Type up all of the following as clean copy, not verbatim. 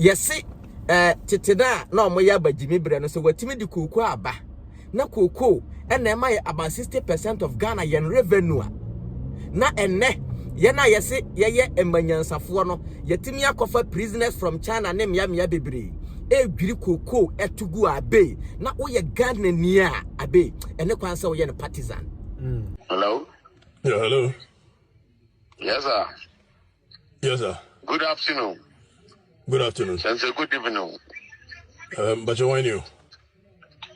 Yesi titida na omoya bagimi bre no so watimi di koko aba na koko na ema about 60% of Ghana yen revenue na enne ye na yesi ye emanyansafo no yetimi akofa prisoners from China ne mia bebre gwiri koko etugu abe na woye Ghana ni a abe ene kwanse woye no partisan. Hello? Yeah, hello. Yes, sir. Yes, sir. Good afternoon. Good afternoon. Since a good evening. But you want you?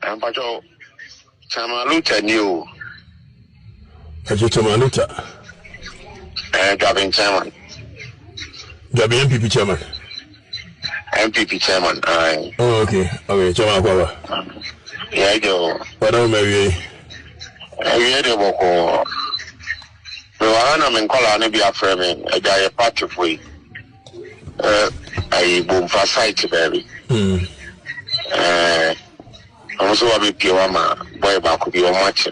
But you, Chamaluta new. But you Chamaluta. Gabby chairman. Gabby NPP chairman. NPP chairman. Oh, okay. Okay, chairman Papa. Yeah, yo. What are you? I the boko. No, I'm calling to be a friend. I got a party for you. I boom for sight, baby. I'm also a bit pure, boy, back could be a match.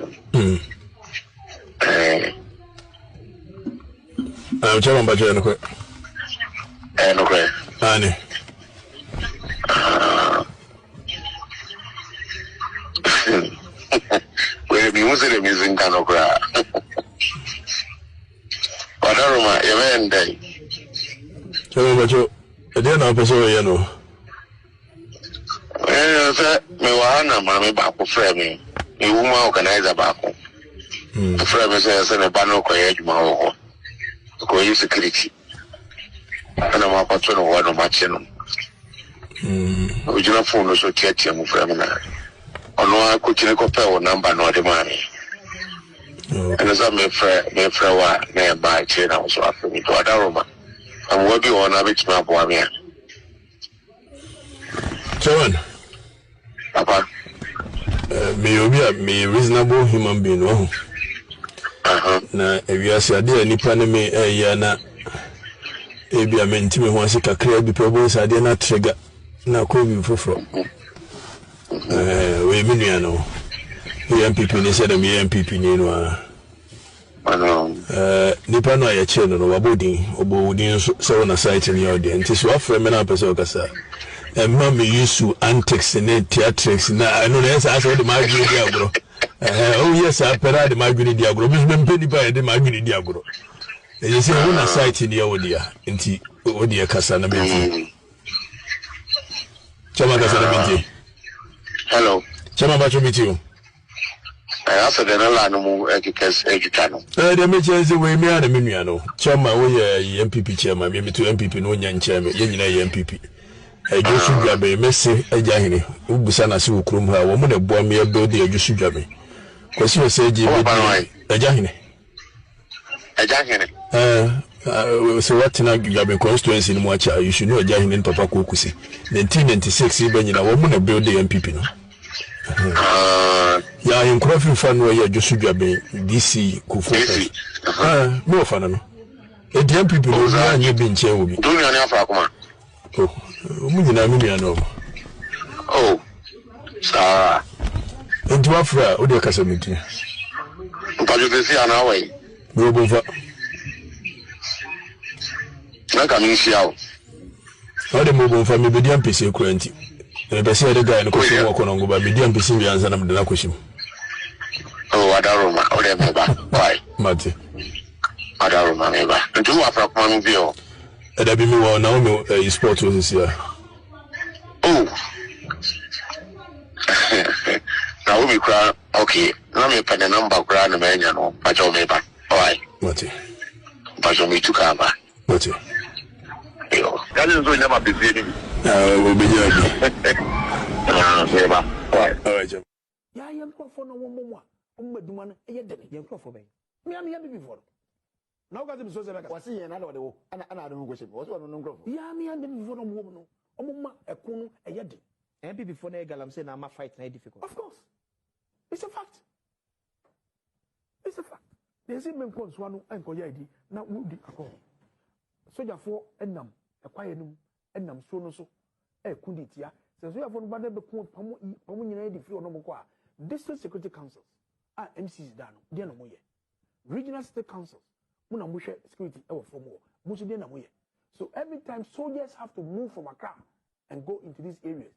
I'm chairman, but you're okay. Okay. Annie. We'll be using the music kind of crowd. But I remember, even day. Chairman, but you. I didn't know person you know. Me wana mami baako frɛ me. Me woman organizer baako. Frɛ me sɛ ne ba no kɔyɛ adwuma wɔ hɔ. Kɔyɛ security. Ana ma kɔtɔ no hɔ no makye no. Ogyina phone no so tiatia mu frɛ me na. Ɔno akɔkyine kɔpɛ wɔ number no ɔde maa me. Ɛno sɛ me frɛ wa na ɛba akyire na so afɛ me. To adaroma. I'm working on a bit map for me. Chairman. Papa. Me reasonable human being. Na we are said there nipa na me ya na ebi amenti me ho ase kakra bi pebo sade na trigger na ko bi foforo. We me nua no. NPP ni said me NPP ni no nipa no ya che no wabodin obodin so na site ni ode nti so afre me na pese okasa ma me use antics na theatrics na no na esa so de magwini di agro oh yes apera de magwini di agro bis me mpeni pa de magwini di agro e se wo na site ni ode ya nti ode ya kasa na menti chama kasa na menti Hello chama ba chomiti o I said the land mu educano. The mention say we me and me nua no. Chairman we NPP chairman me to NPP no nya chairman ye nyina NPP. Josu Gabby messe agahene. Ubusa na se okrom ha wo mo na boa me build the Josu Gabby. Kwesi we say je agahene. Agahene. So what na Gabby constituency ni mo acha you should know agahene papa ko kusi. 1996 be nyina wo mo na build the NPP no. Ya in crofin fan we ya Josu Gabby DC Kufu. No fan no. E DM people no ya nye bi nche obi. Dunia ni afa akoma. Oh, umunyina minua no. Oh. Sa. Nti wafra o de kasa meti. Mpajo tesi ana we. No bofa. Na ka mi sia o. O de mo bofa me bedi ampese kura nti. E be se de guy no ko so wo kono ngoba bedi ampese bi anza na me na koshim. Oh, adaroma o de me ba. Why? Mate. Adaroma me ba. Nti wafra kuma mi bi o. Ada bi mi wo na o me sport o sisi ya. Oh. Na wo mi kura okay. Na me pe the number kura na me nya no. Pacho me ba. Why? Mate. Pacho me tuka ba. Mate. Yo. Kali nzo nyama bizi ni. Wo be ya bi. Me ba. Why? Alright. Ya mkrofo no wo mmaduma no eye dene ye mkrofo ben me am ya bi before now got him so say wasi yen na de wo ana ado ngo shebe wasi wono nkrofo ya me am before no mo no omuma ekun no eye de NPP before na Galamsey na ma fight na difficult. Of course, it's a fact. They say men kon so no enko ya idi na wudi akọ soja fo enam ekwaye num enam so no so ekundi tia se soja fo no ba de be kun pamo nyina di free ono mo kwa district security councils MCs da no de no mo ye regional state councils mo na mo hwe security e wo fo mo so de na mo ye. So every time soldiers have to move from Accra and go into these areas.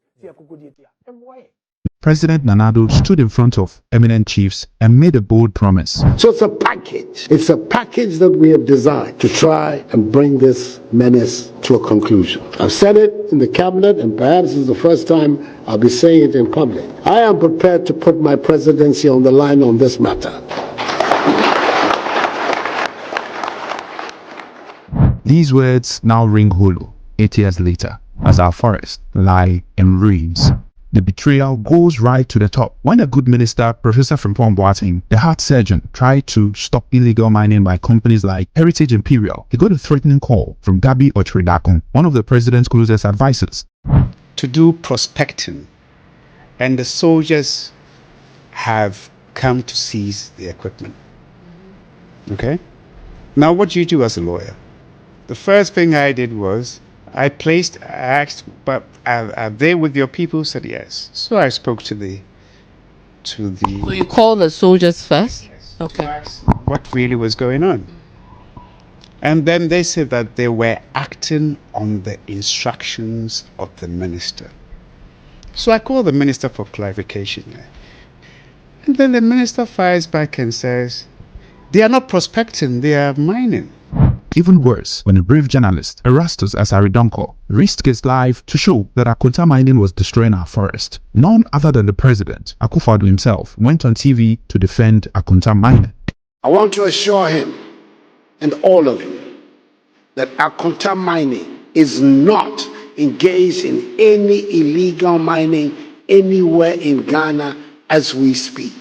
President Nana Addo stood in front of eminent chiefs and made a bold promise. So it's a package. It's a package that we have designed to try and bring this menace to a conclusion. I've said it in the cabinet, and perhaps it's the first time I'll be saying it in public. I am prepared to put my presidency on the line on this matter. These words now ring hollow 8 years later as our forests lie in ruins. The betrayal goes right to the top. When a good minister, Professor Frimpong Boateng, the heart surgeon, tried to stop illegal mining by companies like Heritage Imperial, he got a threatening call from Gabby, one of the president's closest advisors. To do prospecting, and the soldiers have come to seize the equipment. Okay? Now what do you do as a lawyer? The first thing I did was I asked, but are they with your people? Said yes. So I spoke to the. So you called the soldiers first? Yes. Okay. What really was going on? And then they said that they were acting on the instructions of the minister. So I called the minister for clarification. And then the minister fires back and says, they are not prospecting, they are mining. Even worse, when a brave journalist, Erastus Asaridonko, risked his life to show that Akonta mining was destroying our forest, none other than the president, Akufo-Addo himself, went on TV to defend Akonta mining. I want to assure him and all of you that Akonta mining is not engaged in any illegal mining anywhere in Ghana as we speak.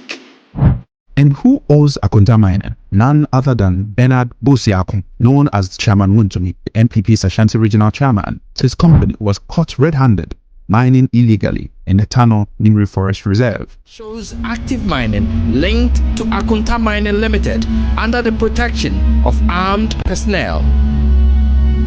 And who owns Akonta mining? None other than Bernard Bosiakon, known as Chairman Wuntumi, the NPP's Ashanti Regional Chairman. His company was caught red-handed mining illegally in the Tano Nimri Forest Reserve. Shows active mining linked to Akonta Mining Limited under the protection of armed personnel.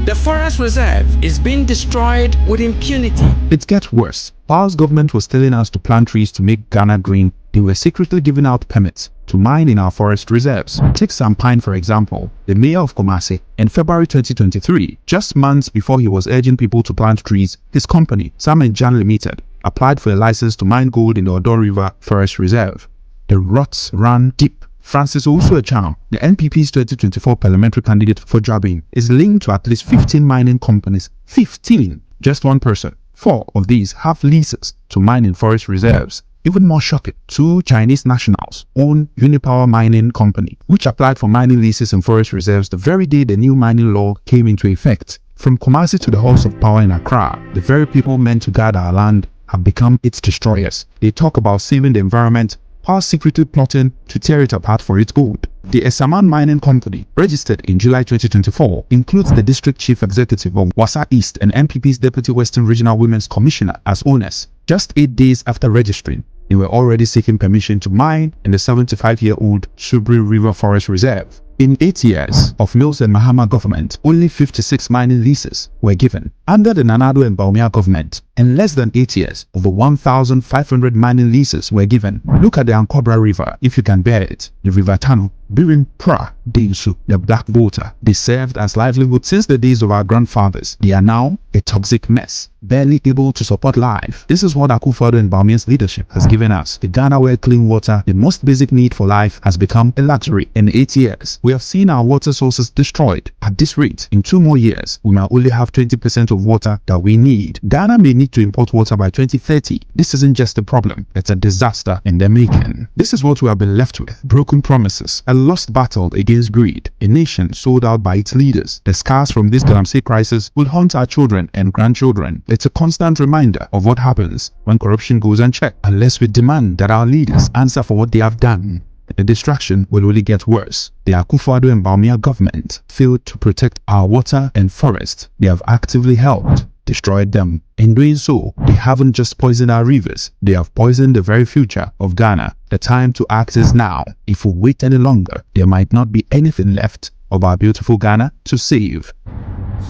The forest reserve is being destroyed with impunity. It gets worse. Whilst government was telling us to plant trees to make Ghana green, they were secretly giving out permits to mine in our forest reserves. Take Sam Pine for example, the mayor of Kumasi. In February 2023, just months before he was urging people to plant trees, his company, Sam & Jan Limited, applied for a license to mine gold in the Addo River Forest Reserve. The ruts ran deep. Francis Owusu-Echam, the NPP's 2024 parliamentary candidate for Jabin, is linked to at least 15 mining companies. 15! Just one person. 4 of these have leases to mine in forest reserves. Even more shocking, 2 Chinese nationals own Unipower Mining Company, which applied for mining leases in forest reserves the very day the new mining law came into effect. From Kumasi to the halls of power in Accra, the very people meant to guard our land have become its destroyers. They talk about saving the environment, while secretly plotting to tear it apart for its gold. The Esaman Mining Company, registered in July 2024, includes the District Chief Executive of Wasa East and NPP's Deputy Western Regional Women's Commissioner as owners. Just 8 days after registering, they were already seeking permission to mine in the 75-year-old Shubri River Forest Reserve. In 8 years of Mills and Mahama government, only 56 mining leases were given. Under the Nana Addo and Bawumia government, in less than 8 years, over 1,500 mining leases were given. Look at the Ankobra River, if you can bear it. The River Tano, Birim Pra, Dinsu, the Black Water. They served as livelihood since the days of our grandfathers. They are now a toxic mess, barely able to support life. This is what Akufo-Addo and Bawumia's leadership has given us. The Ghana where clean water, the most basic need for life, has become a luxury. In 8 years, we have seen our water sources destroyed. At this rate, in 2 more years, we might only have 20% of water that we need. Ghana may need to import water by 2030. This isn't just a problem, it's a disaster in the making. This is what we have been left with. Broken promises, a lost battle against greed, a nation sold out by its leaders. The scars from this Galamsey crisis will haunt our children and grandchildren. It's a constant reminder of what happens when corruption goes unchecked, unless we demand that our leaders answer for what they have done. The destruction will only get worse. The Akufo-Addo and Bawumia government failed to protect our water and forest. They have actively helped destroyed them. In doing so, they haven't just poisoned our rivers, they have poisoned the very future of Ghana. The time to act is now. If we wait any longer, there might not be anything left of our beautiful Ghana to save.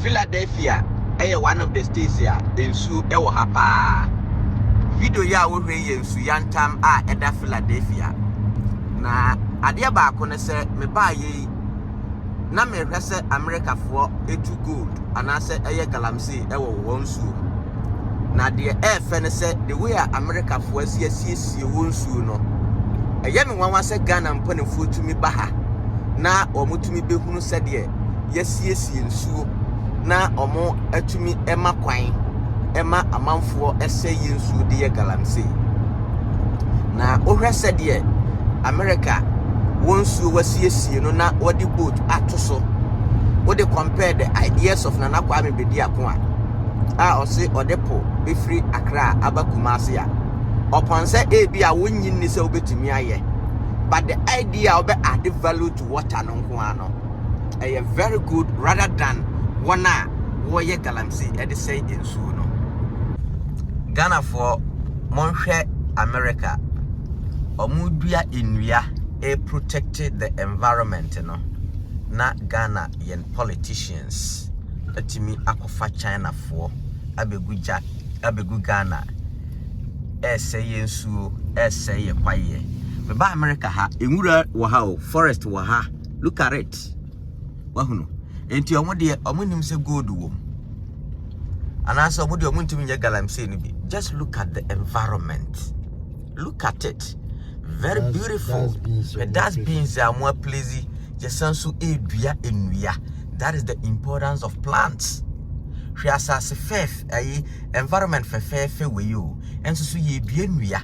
Philadelphia is one of the states here in Su Hapa. Video ya wo hwe ye nsu yantam a eda Philadelphia. Na adia ba ko ne se me ba ye na me hwe se America fo etu gold anase eye Galamsey ewo won su na de fene say the way America for see wonsu no eyemi nwanwa say Ghana mpanefo tumi baha na omutumi behunu say de yesiesie nsuo na omo atumi ema kwan ema amanfo ese yensuo de ye Galamsey na ohwe say de America wonsu wasiesie no na wodi boat atoso wodi compare the ideas of Nana Kwame Bediatuo ose odepo befri Accra abakumase a upon say ebi a wonyin ni say obetumi aye but the idea of add value to water no nko ano very good rather than one wo ye Galamsey e de say ensuo no Ghana for monhwe America omudua enua protected the environment no na Ghana yen politicians atimi akofa China for abegu Ghana say yensuo say kwaye me ba America ha enwura wo ha o forest wo ha look at it wahuno enti omonim se gold wom anasa omodi omuntimi nye Galamsey ni bi just look at the environment, look at it, very beautiful. That's being more pleasing jesansu edua enua. That is the importance of plants. Hwe asase fef ayi environment fefefe we you enso so ye dua enua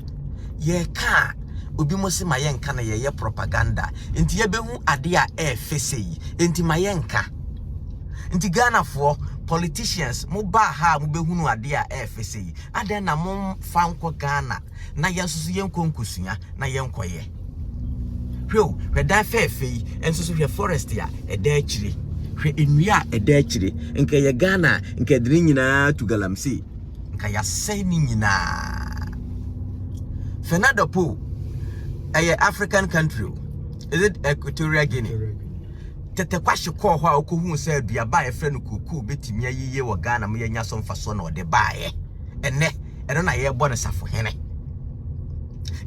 ye ka obi mo se mayenka na ye propaganda enti ye behu ade a fesei enti mayenka enti Ghana for politicians mo ba ha mo behunu ade a fesei ade na mo fa nko Ghana na yenso so yenkonkusua na yenkoye hwe da fefei enso so hwe forest ya eda akire hwe enua eda akire nka ye Ghana nka diri nyina to Galamsey nka ya sei ni nyina Fernando Po a African country. Is it Equatorial Guinea? Tete kwashi ko ho a okohu se aduaba e frɛ no kuku betimi ayiye wo Ghana mo yanya so mfaso na ode baaye ene na ye bɔ no safo hene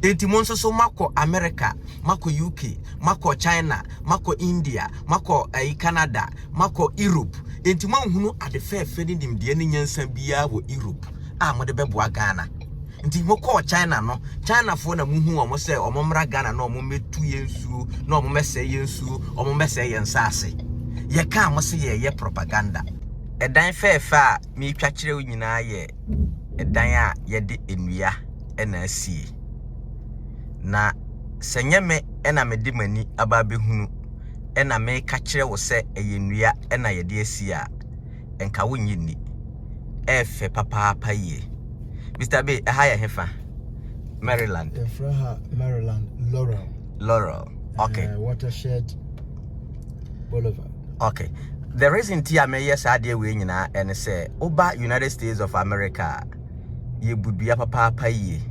enti mo nso so mako America, mako UK, mako China, mako India, mako Canada, mako Europe. Enti mo hunu ade fefe ni dimde ni nyansa bia wo Europe a mo de beboa Ghana. Enti mo ko China no, China fo na muhu omo se omo mra Ghana na omo metu yensu na omo mese yensu omo mese yensase ye ka mo se ye propaganda edan fefe a mi twa kire wo nyina ye edan a ye de enua na asie na senyeme ena medi mani aba behunu ena me ka kire wo se eyenua ena ye de asie a enka wonyi ni efe papa ye Mr. B, higher hefa Maryland. Maryland, Laurel. Okay. Watershed Boulevard. Okay. The reason tia me yes ade we nyina and say oba United States of America ye budua papa ye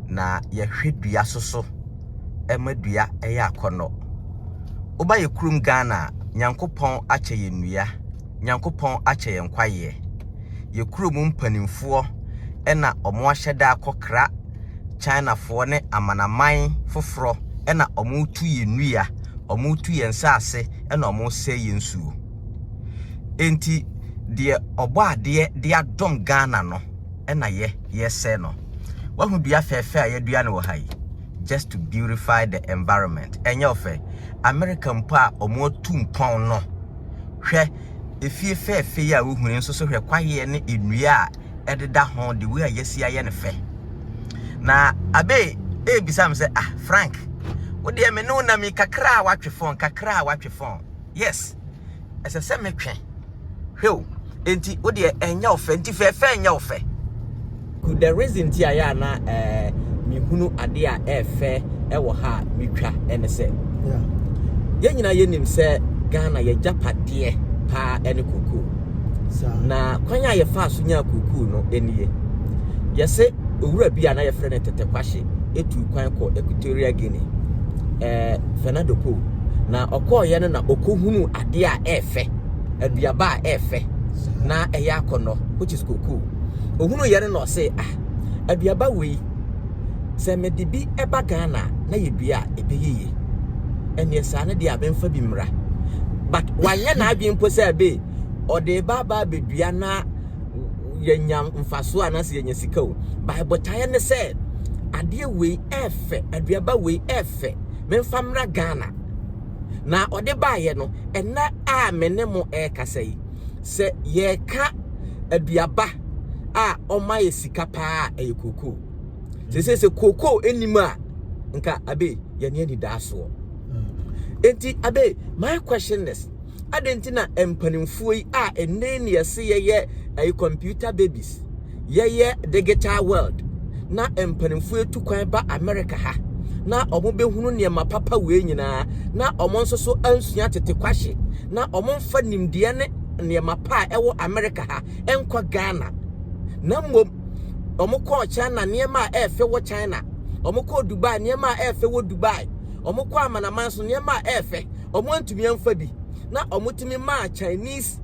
na ye hwedua soso emadua eya akono oba ye kurum Ghana nyankopon ache ye nnua nyankopon ache ye nkwaye ye kurum mpanimfo ena omo ahyeda akokra China fo ne amanaman foforo ena omo tu ye nnua omo tu ye nsase ena omo se ye nsuo enti de obo ade de adom Ghana no ena ye se no wahu dua fefe a ye dua ne wo hai just to beautify the environment enye ofe American pa omo tu mpon no hwe efie fefe ya wo hunu nso so hwe kwaye ne nnua ededa ho the way yesi aye ne fe na abe bisam say Frank wo de me no na mi kakra watwe phone yes ese me twen hwe enti wo de enya ofe enti fefe enya ofe the reason ti aya na mi hunu ade a efe ewo ha mitwa ene se ye nyina ye nim se Ghana ye japade pa ene kuku na kwanya ye fa so nya kuku no eniye ye se owura bia na ye frɛ ne tete kwahye etu kwan ko Equatorial Guinea Fernando Po na okoye no na okohunu ade a efe aduaba a efe na eya akono which is kuku ohunu yere no say aduaba we se medibi eba Ghana na ye dua ebeyeye ene esa ne dia benfa bi mra but wanye na adwen po say be ode baba bedua na yanyam mfaso anase yanya sika o bible taye ne say ade we efe aduaba we efe memfamra Ghana na ode baaye no ena a mene mo kasa yi se ye ka aduaba a omaye sika pa koko se koko enima nka abe yane ni daso enti abe my question is adentina empanimfo yi a enne ne yese ye computer babies ye digital world na empanimfo etukwan ba America ha na omo behunu ne ma papa we nyina na omo nso so ansua tete kwahye na omo mfa nimde ne ma pa ewo America ha enkwa Ghana na mom omo ko China ne ma efe wo China omo ko Dubai ne ma efe wo Dubai omo ko amanaman so ne ma efe omo antumi amfa bi na omo timi ma Chinese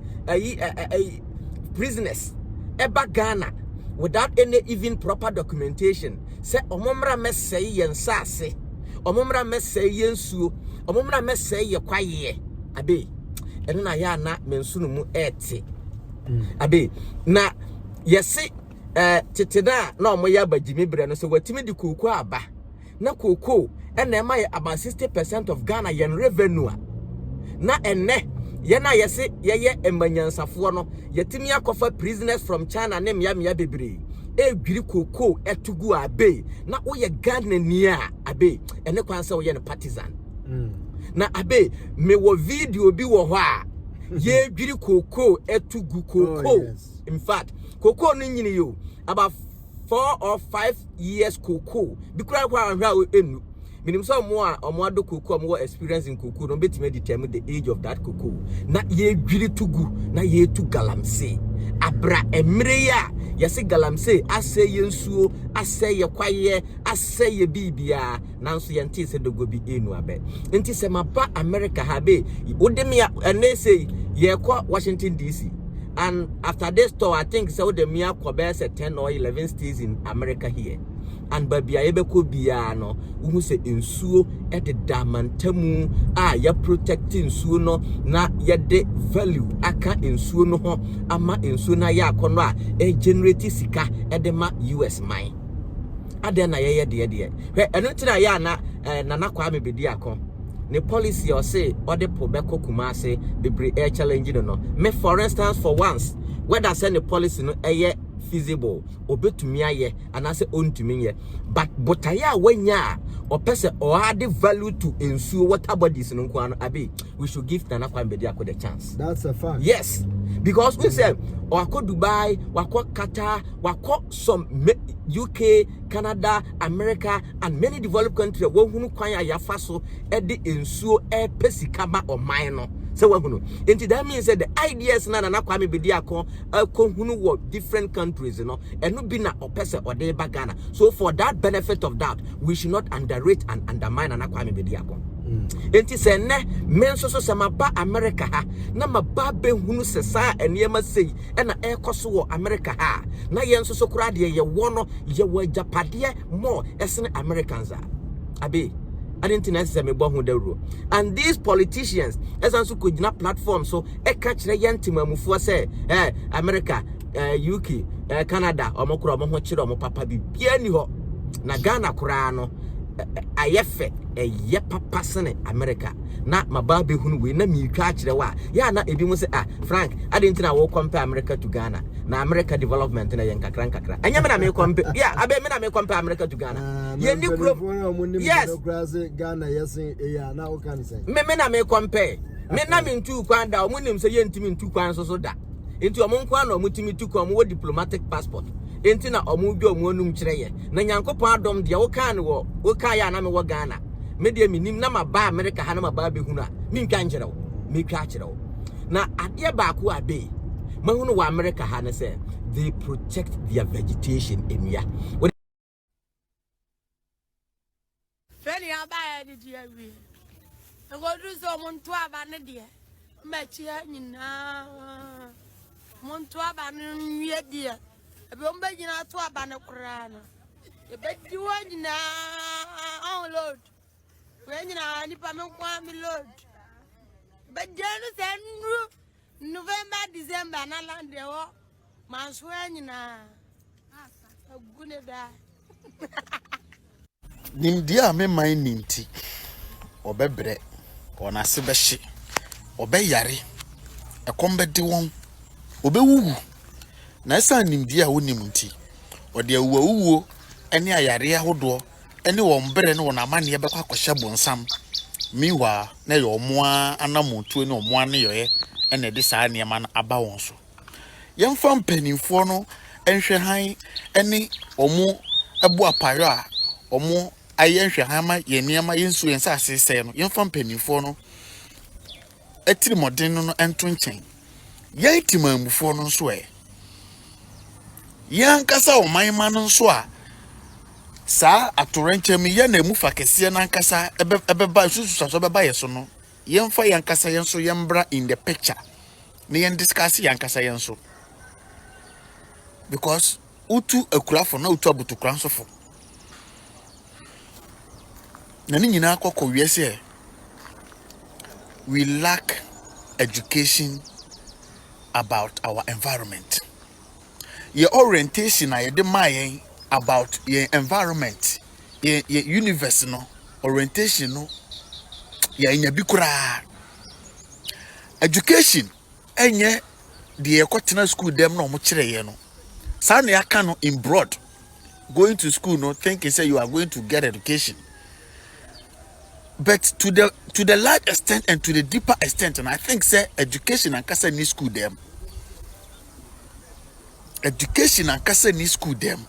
prisoners eba Ghana without any even proper documentation say omomra mesey yensase omomra mesey yensuo omomra mesey ye kwaye abe eno na ya na mensunu mu ete abe na yesi titida na omoya bagimi bre no so watimi di koko aba na koko ena ema ye about 60% of Ghana yen revenue na enne yena yesi yeye emanyansafo no yetimi akofa prisoners from China ne mia bebre gwiri koko etugu abe na woye Ghana ni a abe ene kwanse woye ne partisan na abe me wo video bi wo ho a ye gwiri koko etugu koko in fact koko no nyini yo about 4 or 5 years koko bi kura kwa ahwa enu minim so omo ado koko omo experience in koko no betime determine the age of that koko na ye gwiri tugu na ye tu Galamsey abra emre ya yesi Galamsey ase yensuo ase ye kwaye ase ye bibia nanso yente se dogo bi enu abe nti se maba America ha be wodemia ene say ye kwa Washington DC and after this tour I think so wodemia kwa be 10 or 11 states in America here and babia yebeko bia no uhu se ensuo de damantamu a ya protecting ensuo no na ye de value aka ensuo no ho ama ensuo na ya akono a generate sika de ma US mine ade na ye de hwe eno tina ya na nana kwa me Bediatuo ne policy or say or the pobeko kumase bebre air challenge no me for instance for once whether send the policy no feasible obetumi aye anase ontumi ye but aya wanya opese or add value to ensuo water bodies no kwano abi we should give Nana Bediatuo the chance. That's a fact. Yes, because we say wako Dubai, wako Qatar, wako some UK, Canada, America and many developed countries wo hunu kwan ya faso e de ensuo e pesikama o man no so we hunu enti that means that the ideas na Nana Bediatuo ko hunu wo different countries no eno bi na opese o de ba Ghana. So for that benefit of that we should not underrate and undermine Nana Bediatuo. Enti se ne menso so se maba America ha na maba be hunu se sa eniema sei e na ekoso wo America ha na yenso so kura de ye wono ye wo japade more esene Americans abi adenti na se me bo hu dawro and these politicians esanso ko gina platform so e ka kire yentimamufuo se America UK Canada omokura omo ho kire omo papa bi bia ni ho na Ghana kura no ayefe ye papa sene America na mababe hunu we na mi twa kire wa ya na ebi mu se Frank adenti na wo compare America to Ghana na America development na yen kakra anya me na me compare yeah abe me na me compare America to Ghana ye ni kuro yes Ghana yes ya na wo kan say me na me compare me na me ntu kwan da omo nim se ye ntimi ntu kwan so da enti omo nkwan na omo timi tu kwan omo diplomatic passport enti na omo bi omo anum kire ye na Nyankopon adom de wo kan wo ya na me wo Ghana me de minim na maba America ha na maba be hunu a me ntwa nkire wo me twa kire wo na ade ba ko abe mahunu wa America ha na say they protect their vegetation emia feni aba de dia wi e go do so muntu aba ne de me chia nyina muntu aba ne wie de ebe o mbe nyina to aba ne kura no e be di wo nyina on load we nyina ni pa me kwa mi load be jenu se nru November December na land e wo Manswenyina. Guneda. Nimdia me mind ninti. Obebre. Onase beshi. Obe yare. Ekombe de won. Obe wuwu. Na esa nimdia wo nimunti. Ode awuwo ene ayare ahodo ene wo mbre ne wona amane ye bekwa kwahye bonsam. Miwa na ye omoa anamotu ne omoa ne yoye ene de saa ne ma aba won so. Yemfa mpanimfo no enhwe han ene omo ebu apayo a omo aye nhwe han ma ye niema yensu yensa asese no yemfa mpanimfo no etiri modern no ento nchen ye timamufo no so yankasa omanma no so a saa atorenchem ye na emufa kese na nkasa ebeba susu beba yeso no yemfa yankasa yenso yembra in the picture ne yen discuss yankasa yenso because utu akurafo na utu abutukura nsofo na ni nyina akọ wiese we lack education about our environment. Your orientation na the mind about your environment, your universe no orientation no ya inyabikura. Education enye the ekotena school dem no mo kire ye no. Sa na yaka no in broad. Going to school no thinking say you are going to get education. But to the large extent and to the deeper extent, and I think say education and kasa ni school them. Education and kasa ni school them.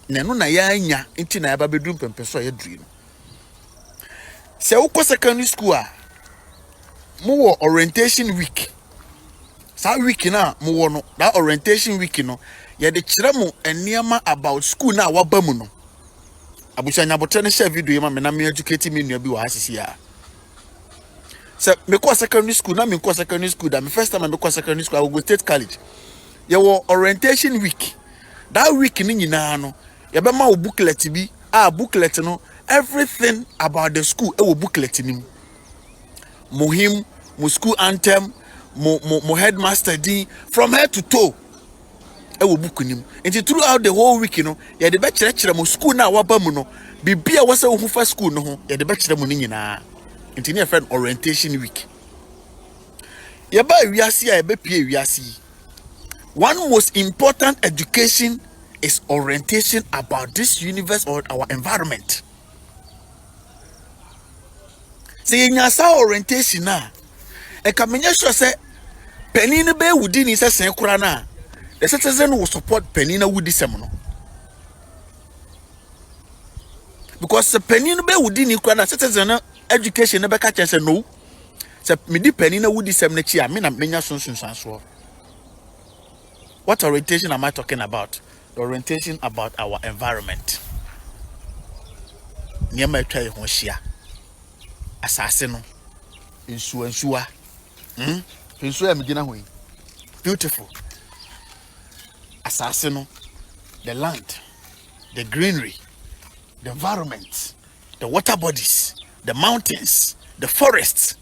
Nenu na ya nya inti na yaba bedroom pempeso ya dream. Se uko secondary school mo orientation week. Sa week na mo no that orientation week no ya de kire mo eniema about school na waba mu no. Abushanya botene share video ma me na me educate me nua bi wa asisi a. So me ko secondary school na me ko secondary school that me first time me ko secondary school I will go state college. Ye wo orientation week. That week ni nyina no ye be ma wo booklet bi booklet no everything about the school e wo booklet ni. Mohim, mo school anthem, mo headmaster din from head to toe. E wo book nim. Enti throughout the whole week no ye de be kire mo school na waba mu no bibia wose wo hu fa school no ho ye de be kire mo ni nyina. Enti ne friend orientation week. Ye ba wiase a ye be pie wiase. One most important education is orientation about this universe or our environment. Say nyasa orientation na e ka menye sure say penini be wudi ni say sen kura na the citizen will support penina wudi sem no. Because the penina be wudi ni kura na citizen education na be ka say no. Say me di penina wudi sem na chi a me na menya sunsun so. What orientation am I talking about? The orientation about our environment. Niema etwa ye ho hia. Asase no. Ensua. Ensua me gina ho. Beautiful. Asase no. The land, the greenery, the environment, the water bodies, the mountains, the forests.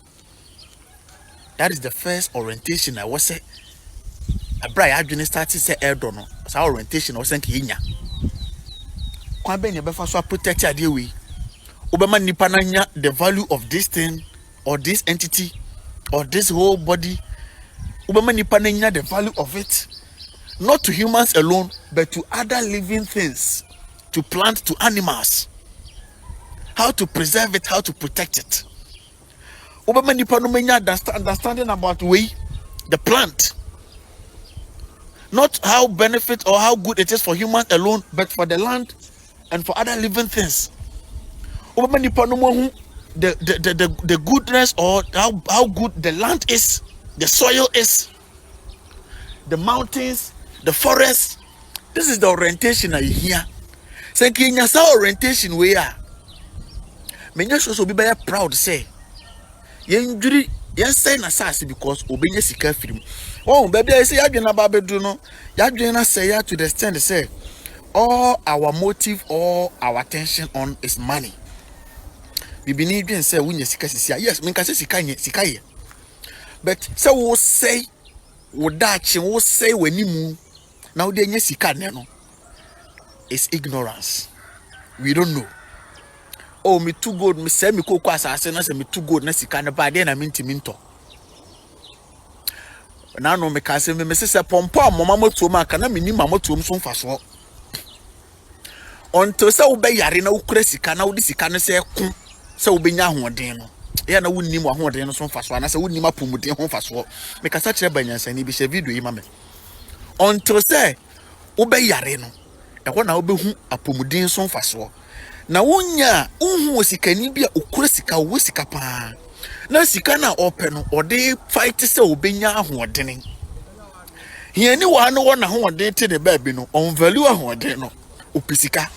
That is the first orientation I was say. Abra ya adwene start say Addo no. Sa orientation was say nya. Kwa be ne be fa so protect ade we. Obema nipa na nya the value of this thing or this entity or this whole body. Obema nipa na nya the value of it. Not to humans alone, but to other living things, to plants, to animals. How to preserve it, how to protect it. Obama nipa no menya understanding about the plant. Not how benefit or how good it is for humans alone, but for the land and for other living things. Obama nipa no mo the goodness or how good the land is, the soil is, the mountains, the forest. This is the orientation I hear. Say Kenya sa orientation we are. Menya so be very proud say. Yenjuri yen say na sase because obenya sika firim. Oh baby I say adwena ba bedu no. Yadwena say ya to the extent say all our motive, all our attention on is money. Bibi ni dwen say wunya sika sisia. Yes, me ka say sika ye. But say we say Would that you say when you move now? Then yes, you can no. It's ignorance. We don't know. Oh, me too good. Me say me cocoa assassin. I say me too good. Nesi can buy. Then I mean to minto. Now no me can say me say pompa mama mo to ma kana me ni mama to so mfaso. Until say wo be yare na wo kura sika na wo di sika no say ku say wo be nya ahoden no. Ya na wo ni mo ahoden no so mfaso na say wo ni ma pomuden ho mfaso. Me ka sa kire banyansa ni bi she video yi ma me. Until say wo be yare no. E ho na wo be hu apomuden so mfaso. Na wonya unhu osikani bia okura sika wo sika pa na sika na ope no ode fight se obenya ahoden hiani wa no wona ahoden te ne baabi no on value ahoden no opisika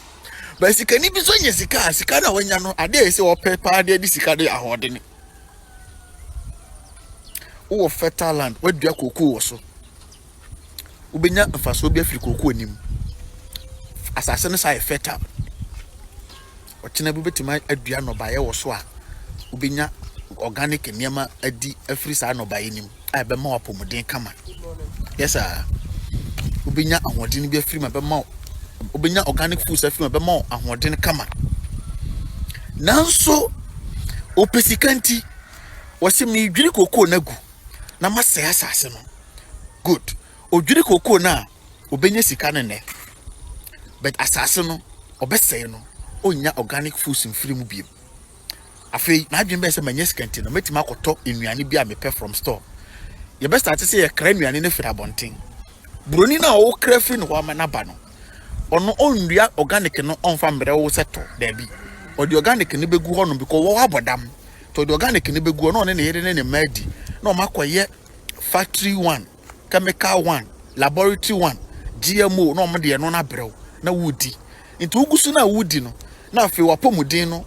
ba sikani bi so nya sika na wonya no ade se ope pa ade di sika de ahoden wo fertile land wadua koko wo so obenya mfaso bi afiri koko anim asase no sai fertile ochina bi betima adua no baye wo so a ubinya organic niema adi afiri sa no baye nim a be ma wapomuden kama yes sir ubinya ahoden bi afiri ma be ma ubinya organic foods afiri ma be ma ahoden kama nanso opesikanti wose mi dwiri koko nagu na masaya asase no good odwiri koko na obenya sika ne but asase no obeseye no onya organic foods in free mu biem afei na adwen be se manye skanti no metima akoto enuane bi a mepe from store ye best start say ye kra enuane ne fira bonten broni na wo kra free no wa na ba no ono onria organic no onfa mbre wo seto da bi o di organic ne begu ho no because wo abodam to di organic ne begu no ne yere ne madi na o makoye factory 1 chemical 1 laboratory 1 GMO no mo de no na brew na wudi nti ugusu na wudi no na afi wapomuden no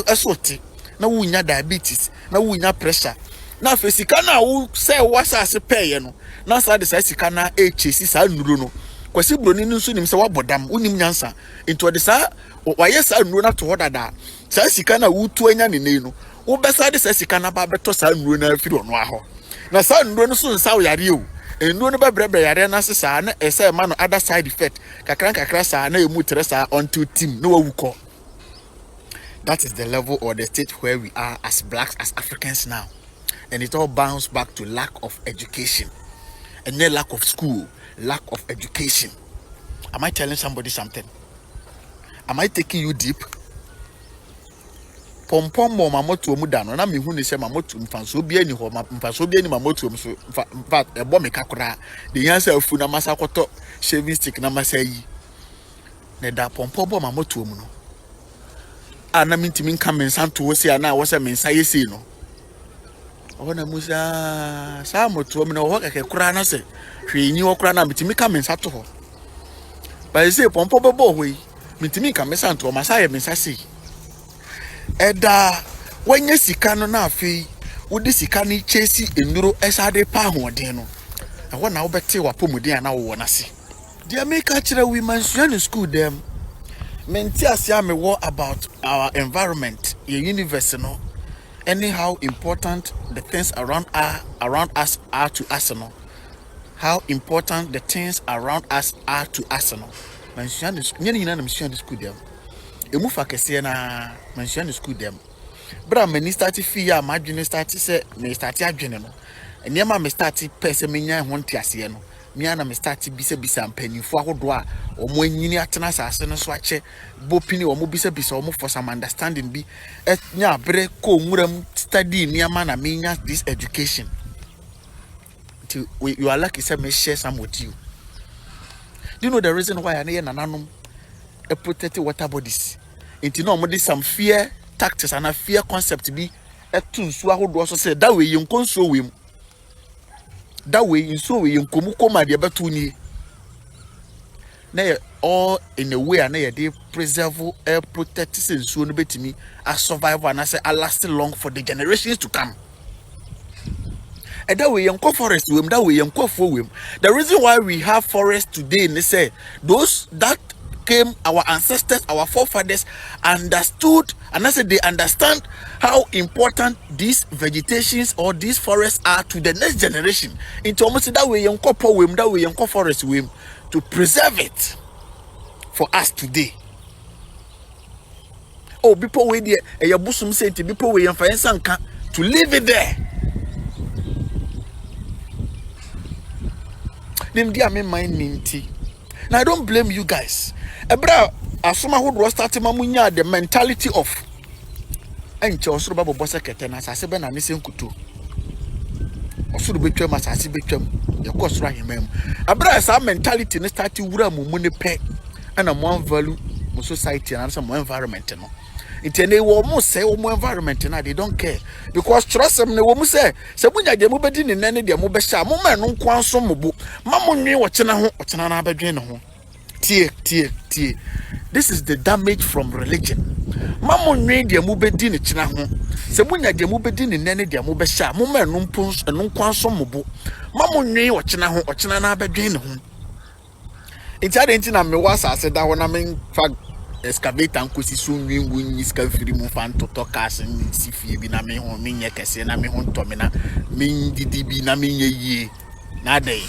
esote na wunya diabetes na wunya pressure na afi sika na wo say wasase peye no na sa de say sika na echesi sa nuro no kwasi broni nso nim se wabodam unim nyansa nti ode sa waye sa nuro na to hodada sa sika na wutu anya ne no wo besa de sa sika na ba beto sa nuro na afiri ono aho na sa nuro no so nsa wo yare o nuro no ba brebre yare na se sa na ese ma no other side effect kakra sa na emu tresa onto team no wawuko. That is the level or the stage where we are as blacks, as Africans now. And it all bounces back to lack of education. And then lack of school, lack of education. Am I telling somebody something? Am I taking you deep? Pompom mo mamoto mu da no na mehu ne se mamoto mfanso bia ni ho mfanso bia ni mamoto so mfa ebo me kakora de yansa afu na masa koto shaving stick na masa yi ne da pompom bo mamoto mu no ana mintimi nka mensa to wo se ana wo se mensa yesi no ona musa sa moto mu no ho kakora na se hwenyi wo kora na mitimi ka mensa to ho ba se pompom bo ho yi mitimi nka mensa to masa ye mensa sei eda wanye sika no na afi wodi sika ni chesi enuro esade pa hoden no eho na wo bete wapomuden na wo na se dia make actually we mention in school them menti asia me wo about our environment your university no anyhow important the things around us are to us no how important the things around us are to us no mention nyina na mention school them emu fa kese na mention school them bra mani start fi ya madwene start se me start adwene no eniema me start pese menya ho ntiase no me ana me start bisa mpanifo ahodo a omo anyini atena sase no so ache bopini omo bisa omo for some understanding bi nya abre ko nwuram study niama na menya this education till you are lucky say me share some with you. Do you know the reason why I na nananom protect water bodies? Into no more some fear tactics and a fear concept be etu so ahodo so say that way you nkonso we that way in so we nkomu koma de betu ni na all in a way na they preserve protect sensuo no betimi a survive and say a last long for the generations to come. And that way yanko forest we that way yanko for we. The reason why we have forest today they say those that came, our ancestors, our forefathers understood, and I said they understand how important these vegetations or these forests are to the next generation. Into almost that way, young couple with that way, young forest with to preserve it for us today. Oh, people wait there, and your bosom said to people wait to leave it there. Them dear me mind minty. Now I don't blame you guys. Ebra asoma who was starting mamunya the mentality of enche osoro babo bossa kete na sase be na ne senkuto. Osoro betwam asase betwam ye ko osoro ahemam. Ebra asa mentality ne start wura mu ne pe na mo value mo society and some environment no. Itene wo mo say wo mo environment na they don't care because trust them ne wo mo say munya de mo bedi ne nane de mo be sha mo ma no nkwanso mo bo ma mo nwe wo chena ho o chena na abedwen ne ho tie. This is the damage from religion. Ma mo nwe de mo bedi ne chena ho se munya de mo bedi ne nane de mo be sha mo ma no nkwanso mo bo ma mo nwe wo chena ho o chena na abedwen ne ho. Inti na me wasa se da ho na me fa excavator nkosi so nwinwu iska firi mu fan toto kas nsi fie bi na me ho me nye kese na me ho ntome na me didi bi na me nye yie na dey.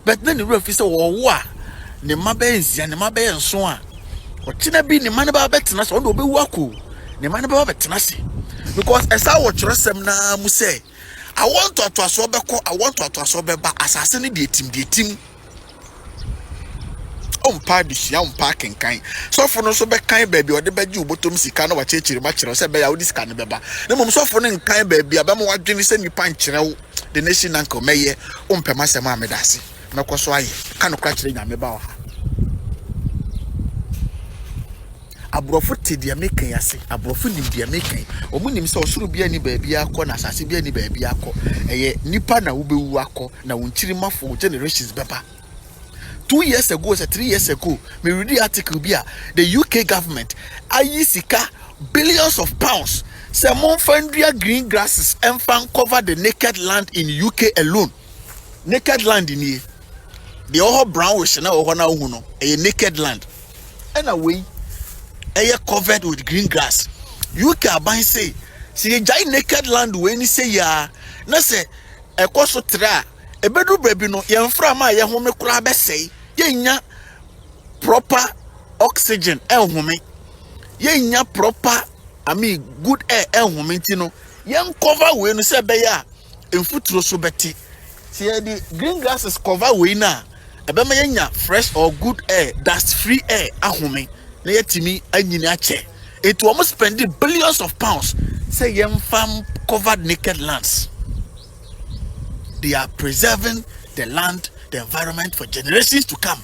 But then the ref say wo a ne mabe nsia ne mabe nso a o kina bi ne mane ba betena so ndo obewu ako ne mane ba betena se because esa wo kyerosem na mu say I want to aso beko I want to aso beba asase ne de etim pa dishia pa kenkan so for no so be kan baby o de beji ubotom sika na wa chechiri ma kire so be ya odi sika ne beba na mom so for no nkan baby abam wa dwene se nipa nkire wo the nation nanko meye ompema se ma medase na kwaso aye kan kra kire nya meba wa abrofo te dia mekan yase abrofo nim dia mekan omunim se osoro bia ni baby akọ na asase bia ni baby akọ eye nipa na wo bewu akọ na wonchiri mafo generations beba. 2 years ago, 3 years ago, me read the article here. The UK government, ayisika billions of pounds, say monfandria green grasses and fan cover the naked land in UK alone. Naked land in here. The all brown wish na uno a naked land. And away, covered with green grass. UK aban say, see jai naked land when you say ya, na say a koso tra. E bedu baby no yemfra ma ye home kura be sei yenya proper oxygen home yenya proper good air home ntino yen cover we no se be ya emfuturo so beti see the green grasses cover we na e be ma yenya fresh or good air dust free air home na yetimi anyini ache it almost spend billions of pounds say yen farm covered naked lands. They are preserving the land, the environment for generations to come.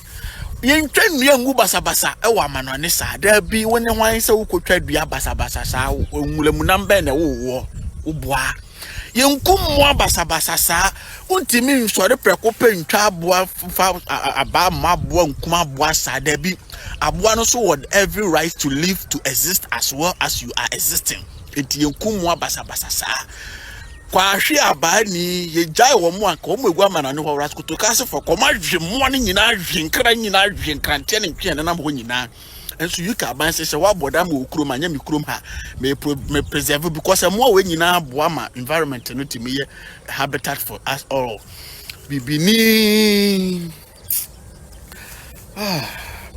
Yen twen nua ngu basabasa e wa manone sa da bi woni hwan se wo kotwa dua basabasa sa nwulemu nambe na wo boa yen kummo basabasa sa untimi nsore preko pentwa aboa fa aba maboa nkuma aboa sa da bi aboa no so would every right to live to exist as well as you are existing. Enti yen kummo basabasa sa kwa hwe abani ye jai wo mo anka wo megu amana ne ho raskoto kase for koma hwe mo ne nyina hwe nkrante ne ntwe ne nam ho nyina enso you ka ban se wa boda ma okuro ma nya mi krom ha me preserve because mo we nyina boa ma environment no timi ye habitat for us all bibini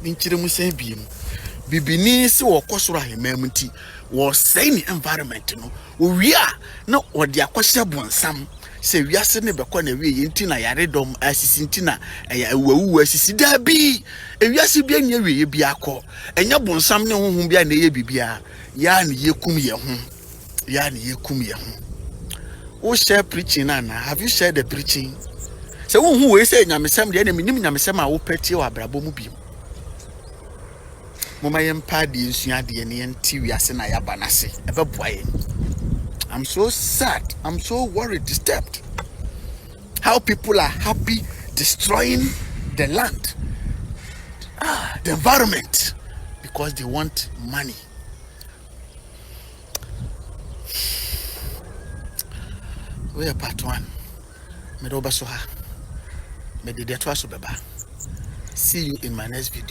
minchire mu sen biem bibini se wo kosoro ahemam nti wo say ni environment no we are no or the akwasha bonsam say we are ne bekọ na we yenti na yaredom asisi ntina ewu asisi da bi ewiase bia nya we bi akọ enya bonsam ne honhom bia na ye bibia ya na yekum ye ho o share preaching na have you shared the preaching say who we say nyamesam de na minim nyamesam a wo peti wa brabo mu bi mama yempa de nsua de ne yenti wiase na ya banase ebeboaye. I'm so sad. I'm so worried, disturbed. How people are happy destroying the land, the environment, because they want money. We are part one. Me do basoha. Me Bediatuo so beba. See you in my next video.